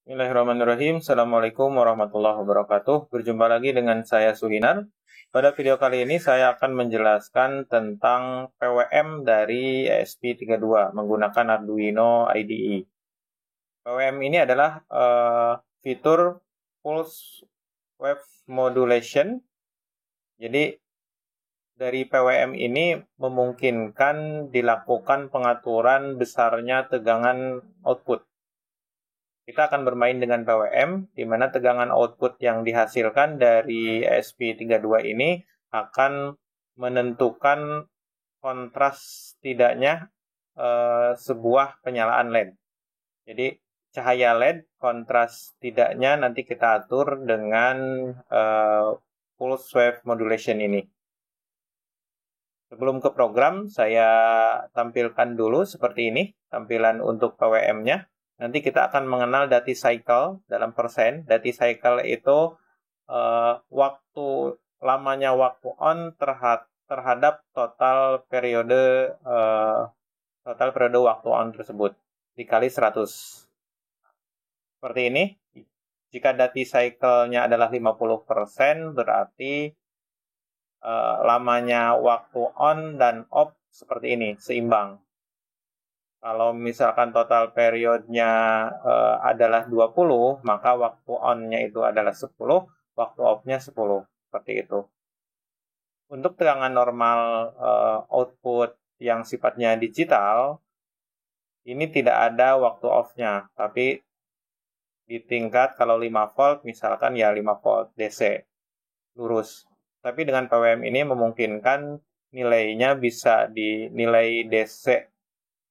Bismillahirrahmanirrahim. Assalamualaikum warahmatullahi wabarakatuh. Berjumpa lagi dengan saya Suhinar. Pada video kali ini saya akan menjelaskan tentang PWM dari ESP32 menggunakan Arduino IDE. PWM ini adalah fitur Pulse Wave Modulation. Jadi dari PWM ini memungkinkan dilakukan pengaturan besarnya tegangan output. Kita akan bermain dengan PWM, di mana tegangan output yang dihasilkan dari ESP32 ini akan menentukan kontras tidaknya sebuah penyalaan LED. Jadi cahaya LED, kontras tidaknya nanti kita atur dengan pulse wave modulation ini. Sebelum ke program, saya tampilkan dulu seperti ini tampilan untuk PWM-nya. Nanti kita akan mengenal dati cycle dalam persen. Dati cycle itu lamanya waktu on terhadap total periode waktu on tersebut dikali 100. Seperti ini. Jika dati cycle-nya adalah 50%, berarti lamanya waktu on dan off seperti ini, seimbang. Kalau misalkan total periodnya adalah 20, maka waktu on-nya itu adalah 10, waktu off-nya 10. Seperti itu. Untuk tegangan normal output yang sifatnya digital, ini tidak ada waktu off-nya, tapi di tingkat kalau 5 volt, misalkan ya 5 volt DC, lurus. Tapi dengan PWM ini memungkinkan nilainya bisa dinilai DC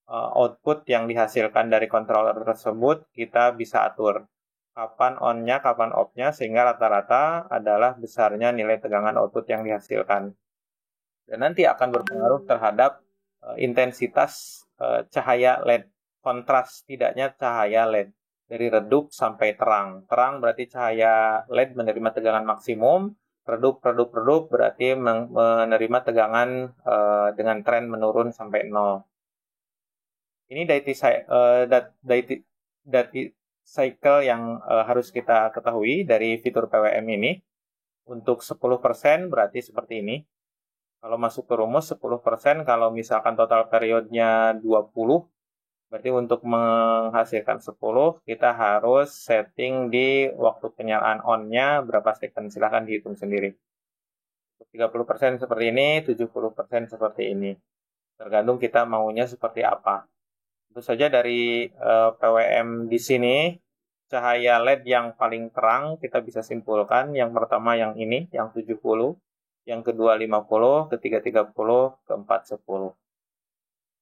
output yang dihasilkan dari controller tersebut kita bisa atur kapan on-nya, kapan off-nya, sehingga rata-rata adalah besarnya nilai tegangan output yang dihasilkan. Dan nanti akan berpengaruh terhadap intensitas cahaya LED, kontras tidaknya cahaya LED dari redup sampai terang. Terang berarti cahaya LED menerima tegangan maksimum, redup berarti menerima tegangan dengan tren menurun sampai 0. Ini dati cycle yang harus kita ketahui dari fitur PWM ini. Untuk 10% berarti seperti ini. Kalau masuk ke rumus 10%, kalau misalkan total periodnya 20, berarti untuk menghasilkan 10, kita harus setting di waktu penyalaan on-nya berapa second. Silahkan dihitung sendiri. 30% seperti ini, 70% seperti ini. Tergantung kita maunya seperti apa. Tentu saja dari PWM di sini, cahaya LED yang paling terang kita bisa simpulkan. Yang pertama yang ini, yang 70. Yang kedua 50, ketiga 30, keempat 10.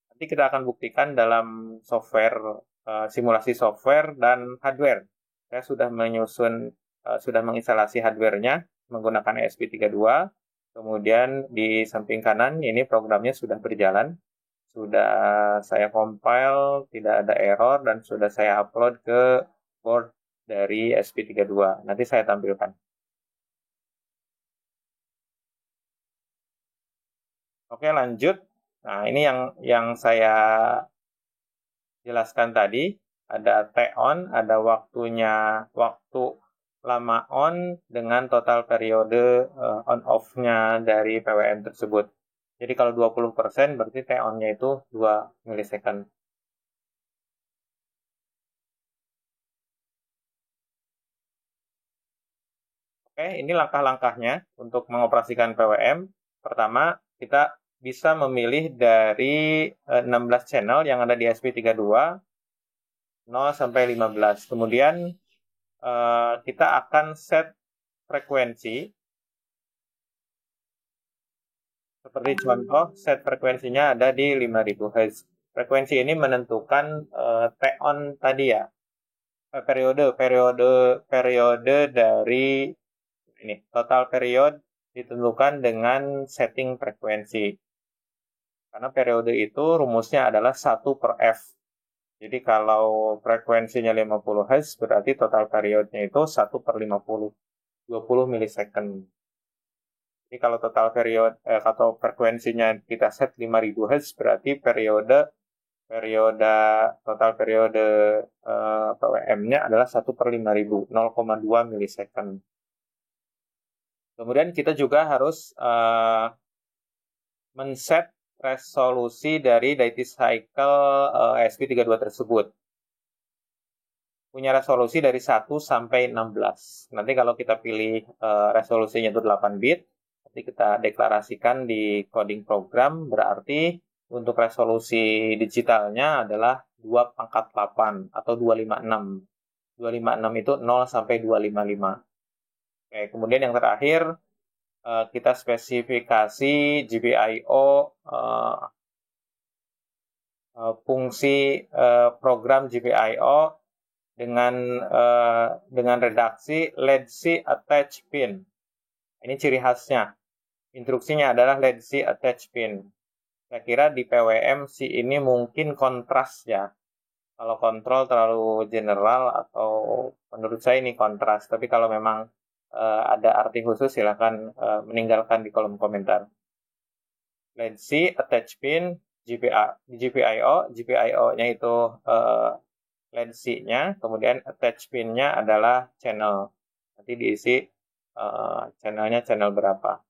Nanti kita akan buktikan dalam software, simulasi software dan hardware. Saya sudah menginstalasi hardware-nya menggunakan ESP32. Kemudian di samping kanan ini programnya sudah berjalan. Sudah saya compile, tidak ada error, dan sudah saya upload ke board dari ESP32. Nanti saya tampilkan. Oke, lanjut. Nah, ini yang saya jelaskan tadi. Ada T-on, ada waktu lama on dengan total periode on-off-nya dari PWM tersebut. Jadi kalau 20% berarti T-on-nya itu 2 milisecond. Oke, ini langkah-langkahnya untuk mengoperasikan PWM. Pertama, kita bisa memilih dari 16 channel yang ada di SP32, 0 sampai 15. Kemudian kita akan set frekuensi. Seperti contoh, set frekuensinya ada di 5000 Hz. Frekuensi ini menentukan T-on tadi ya. Periode dari ini. Total period ditentukan dengan setting frekuensi. Karena periode itu rumusnya adalah 1 per F. Jadi kalau frekuensinya 50 Hz, berarti total periodnya itu 1 per 50. 20 milisecond. Jadi kalau total period atau frekuensinya kita set 5000 Hz, berarti periode total periode PWM-nya adalah 1/5000, 0,2 milisecond. Kemudian kita juga harus men-set resolusi dari Deity Cycle ESP32 tersebut. Punya resolusi dari 1 sampai 16. Nanti kalau kita pilih resolusinya itu 8 bit, nanti kita deklarasikan di coding program, berarti untuk resolusi digitalnya adalah 2/8 atau 256. 256 itu 0 sampai 255. Oke, kemudian yang terakhir kita spesifikasi GPIO fungsi program GPIO dengan redaksi LED-C attach pin. Ini ciri khasnya. Instruksinya adalah LED-C attach pin. Saya kira di PWM si ini mungkin kontras ya. Kalau kontrol terlalu general atau menurut saya ini kontras. Tapi kalau memang ada arti khusus silahkan meninggalkan di kolom komentar. LED-C attach pin GPIO. GPIO-nya itu LED-C-nya, kemudian attach pin-nya adalah channel. Nanti diisi channelnya channel berapa.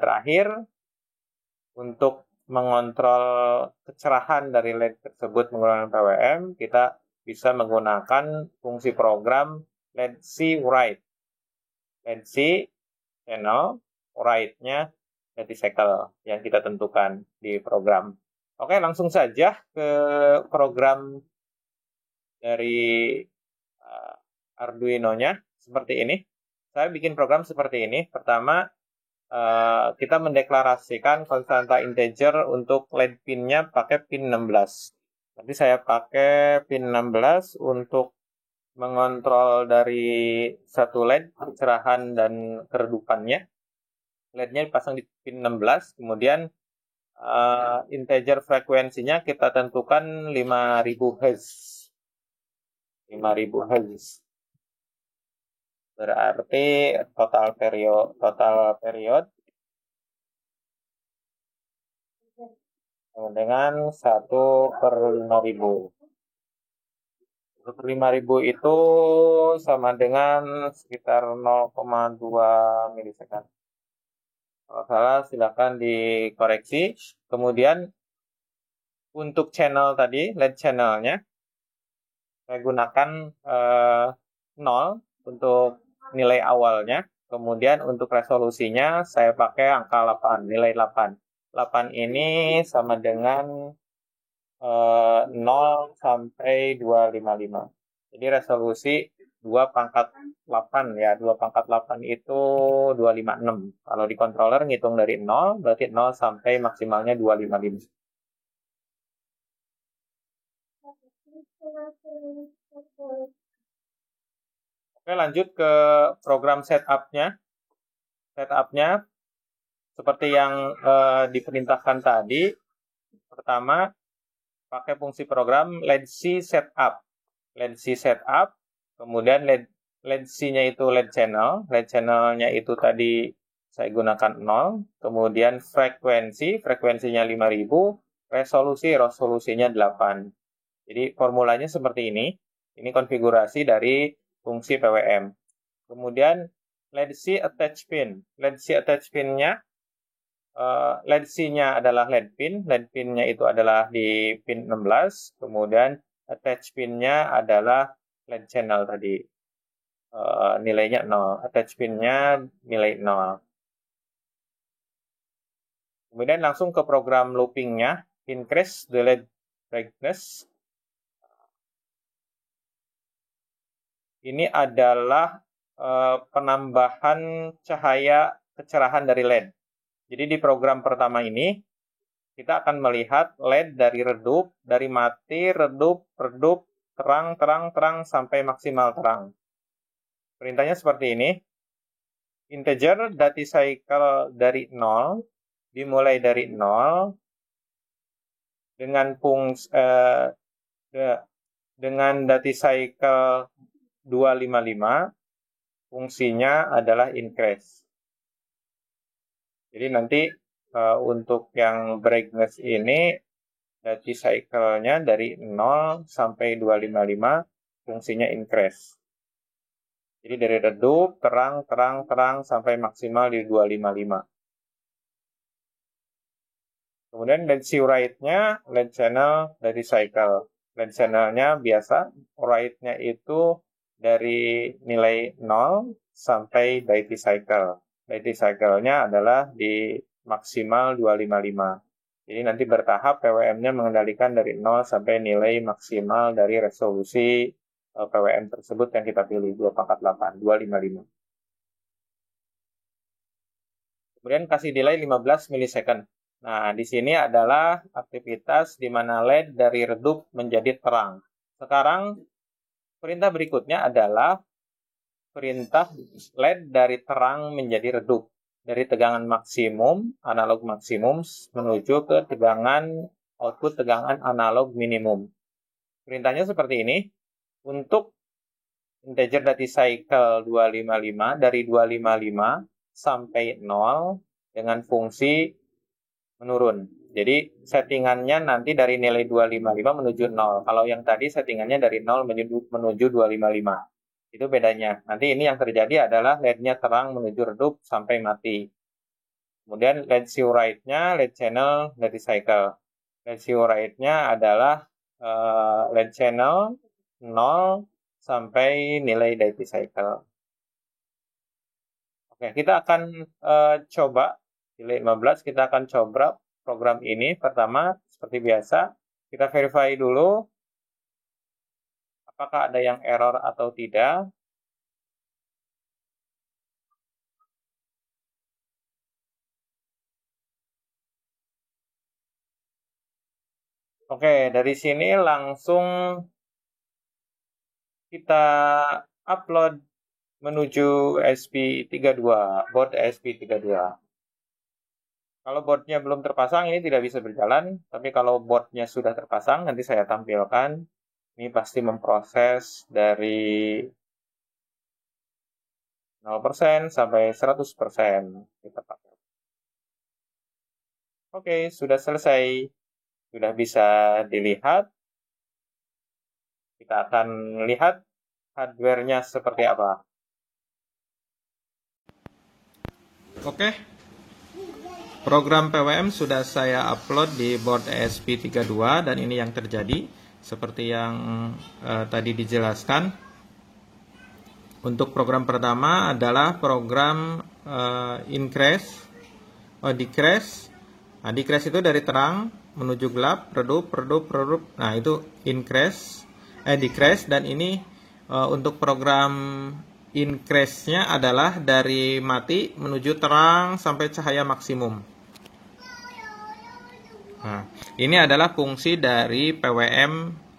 Terakhir, untuk mengontrol kecerahan dari LED tersebut menggunakan PWM, kita bisa menggunakan fungsi program LED-C write. LED-C channel, write-nya Deity Cycle yang kita tentukan di program. Oke, langsung saja ke program dari Arduino-nya seperti ini. Saya bikin program seperti ini. Pertama, kita mendeklarasikan konstanta integer untuk LED pin-nya pakai pin 16. Nanti saya pakai pin 16 untuk mengontrol dari satu LED, kecerahan dan keredupannya. LED-nya dipasang di pin 16, kemudian integer frekuensinya kita tentukan 5000 Hz. 5000 Hz. Berarti total period dengan 1/5000. 1/5000 itu sama dengan sekitar 0,2 milisecond. Kalau salah silakan dikoreksi. Kemudian untuk channel tadi, LED channelnya, saya gunakan 0 untuk nilai awalnya. Kemudian untuk resolusinya saya pakai angka 8, nilai 8. 8 ini sama dengan 0 sampai 255. Jadi resolusi 2/8 ya. 2/8 itu 256. Kalau di controller ngitung dari 0, berarti 0 sampai maksimalnya 255. Oke, lanjut ke program setup-nya. Setup-nya seperti yang diperintahkan tadi. Pertama, pakai fungsi program LED-C setup. LED-C setup, kemudian LED-C-nya itu LED channel. LED channel-nya itu tadi saya gunakan 0. Kemudian frekuensinya 5000. Resolusinya 8. Jadi formulanya seperti ini. Ini konfigurasi dari fungsi PWM. Kemudian LED-C attach pin. LED-C attach pin-nya, LED-C-nya adalah LED pin. LED pin-nya itu adalah di pin 16. Kemudian attach pin-nya adalah LED channel tadi. Nilainya 0. Attach pin-nya nilai 0. Kemudian langsung ke program looping-nya. Increase the LED brightness. Ini adalah penambahan cahaya kecerahan dari LED. Jadi di program pertama ini, kita akan melihat LED dari redup, dari mati, redup, terang, sampai maksimal terang. Perintahnya seperti ini. Integer Deity Cycle dari 0, dimulai dari 0, dengan Deity Cycle 255, fungsinya adalah increase. Jadi nanti untuk yang brightness ini duty cycle-nya dari 0 sampai 255 fungsinya increase. Jadi dari redup, terang, sampai maksimal di 255. Kemudian LED write-nya, LED channel dari cycle. LED channel-nya biasa, write-nya itu dari nilai 0 sampai duty cycle. Duty cycle-nya adalah di maksimal 255. Jadi nanti bertahap PWM-nya mengendalikan dari 0 sampai nilai maksimal dari resolusi PWM tersebut yang kita pilih, 248, 255. Kemudian kasih delay 15 milisecond. Nah, di sini adalah aktivitas di mana LED dari redup menjadi terang. Sekarang, perintah berikutnya adalah perintah LED dari terang menjadi redup. Dari tegangan maksimum, analog maksimum, menuju ke tegangan output tegangan analog minimum. Perintahnya seperti ini. Untuk integer duty cycle 255, dari 255 sampai 0 dengan fungsi menurun. Jadi settingannya nanti dari nilai 255 menuju 0. Kalau yang tadi settingannya dari 0 menuju 255. Itu bedanya. Nanti ini yang terjadi adalah LED-nya terang menuju redup sampai mati. Kemudian LED write-nya, LED channel, duty cycle. LED write-nya adalah LED channel 0 sampai nilai duty cycle. Oke, kita akan coba delay 15, kita akan coba program ini. Pertama, seperti biasa, kita verify dulu apakah ada yang error atau tidak. Oke, dari sini langsung kita upload menuju SP32, board SP32. Kalau boardnya belum terpasang, ini tidak bisa berjalan. Tapi kalau boardnya sudah terpasang, nanti saya tampilkan. Ini pasti memproses dari 0% sampai 100%. Kita pakai. Oke, sudah selesai. Sudah bisa dilihat. Kita akan lihat hardware-nya seperti apa. Oke. Program PWM sudah saya upload di board ESP32 dan ini yang terjadi seperti yang tadi dijelaskan. Untuk program pertama adalah program decrease. Nah, decrease itu dari terang menuju gelap, redup. Nah, itu decrease, dan ini untuk program increase-nya adalah dari mati menuju terang sampai cahaya maksimum. Nah, ini adalah fungsi dari PWM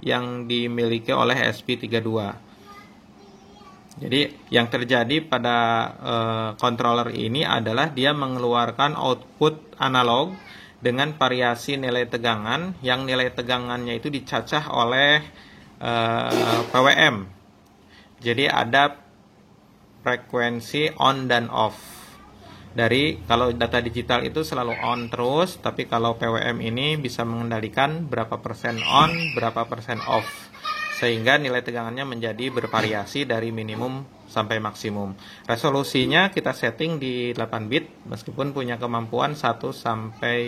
yang dimiliki oleh SP32. Jadi, yang terjadi pada controller ini adalah dia mengeluarkan output analog dengan variasi nilai tegangan, yang nilai tegangannya itu dicacah oleh PWM. Jadi ada frekuensi on dan off. Dari kalau data digital itu selalu on terus, tapi kalau PWM ini bisa mengendalikan berapa persen on, berapa persen off, sehingga nilai tegangannya menjadi bervariasi dari minimum sampai maksimum. Resolusinya kita setting di 8 bit, meskipun punya kemampuan 1 sampai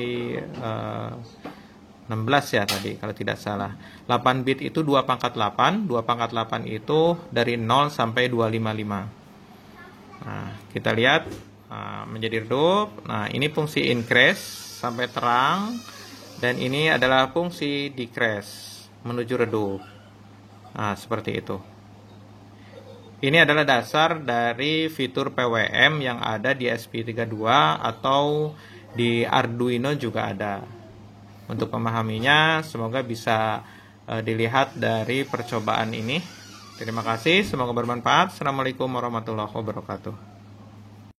16 ya tadi kalau tidak salah. 8 bit itu 2/8, 2/8 itu dari 0 sampai 255. Nah, kita lihat menjadi redup. Nah, ini fungsi increase sampai terang, dan ini adalah fungsi decrease menuju redup. Nah, seperti itu. Ini adalah dasar dari fitur PWM yang ada di SP32 atau di Arduino juga ada. Untuk memahaminya, semoga bisa dilihat dari percobaan ini. Terima kasih, semoga bermanfaat. Assalamualaikum warahmatullahi wabarakatuh.